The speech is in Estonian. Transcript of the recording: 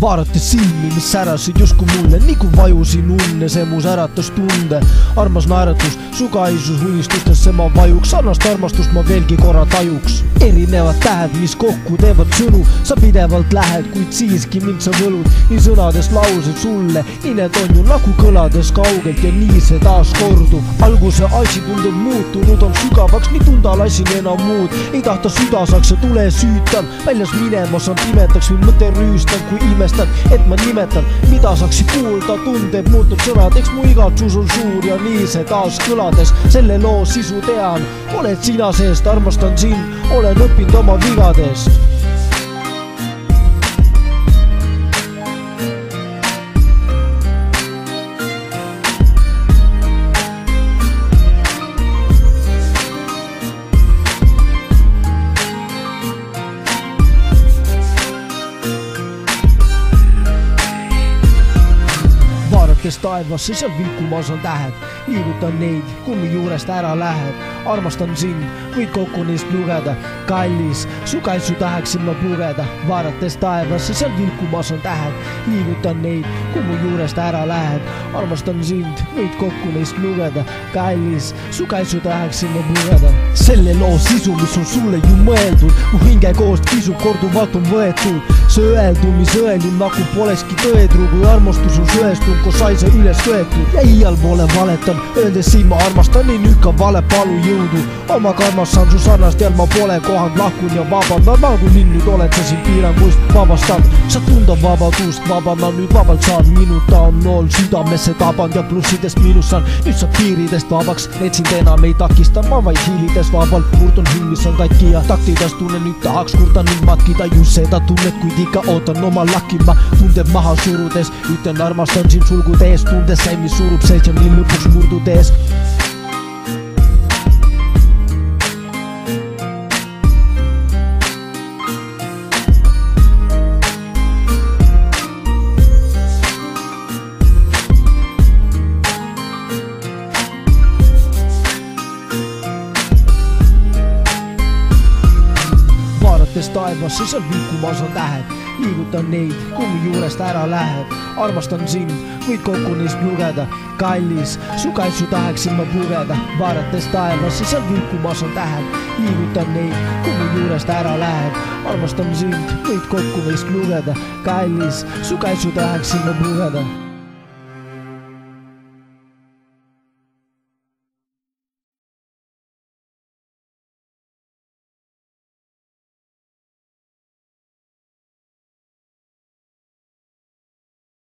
Vaadates silmi, mis särasid justkui mulle, nii kui vajusin unne, see muus äratas tunde. Armas naeratus, su kaisus unistustesse ma vajuks, sarnast armastust ma veelgi korra tajuks. Erinevad tähed, mis kokku teevad sõnu, sa pidevalt lähed, kuid siiski mind sa võlud. Nii sõnadest laused sulle, ined on ju nagu kõlades kaugelt ja nii see taas kordub. Alguse asi tundub muutunud on sügavaks, nii tunda lasin enam muud. Ei tahta süda saaks ja tule süütan, väljas minema saan pimetaks või mõte rüüstan, kui imestan, et ma nimetan, mida saaksid kuulda, tunded muutub sõnadeks, mu igatsus on suur ja nii see taas kõlades. Selle loo sisu tean, oled sina seest, armastan sind, olen õppinud oma vigadest. Vaadates taevasse, seal vilkumas on tähed, liigutan neid, kui mu juurest ära lähed. Armastan sind, võid kokku neist lugeda, kallis, su kaitsu tahaksin ma pugeda. Vaadates taevasse, seal vilkumas on tähed, liigutan neid, kui mu juurest ära lähed. Armastan sind, võid kokku neist lugeda, kallis, su kaitsu tahaksin ma pugeda. Selle loo sisu, mis on sulle ju mõeldud, mu hinge koost kisub korduvalt on võetud. See öeldu, mis õelin nagu polekski tõetruu, kui armastus on sõestunud, kus sai see üles võetud. Ja iial pole valetan, öeldes siin ma armastan, nii nüüd ka vale palu jõudu. Oma karmas saan su sarnast ja ma pole kohanud, lahkun ja vabandan, nagu linn nüüd oled sa siin piirangust vabastanud. Sa tunda vabadust, vabandan nüüd vabalt saan, minuta on nool südamesse taband ja plussidest miinus saan. Nüüd saab piiridest vabaks, need sind enam ei takista, ma vaid hiilides vabalt murdun hing, mis on katki ja taktides tunnen nüüd tahaks kurda ning matkida just seda tunnet, kuid ikka ootan oma lakki ma tunded maha surudes, ütlen armastan sind sulgudes, tundes see, mis surub seitse nii lõpuks murdudes. Vaadates taevasse, seal vilkumas on tähed, liigutan neid, kui mu juurest ära lähed. Armastan sind, võid kokku neist lugeda, kallis, su kaitsu tahaksin ma pugeda. Vaadates taevasse, seal vilkumas on tähed, liigutan neid, kui mu juurest ära lähed. Armastan sind, võid kokku neist lugeda, kallis, su kaitsu tahaksin ma pugeda.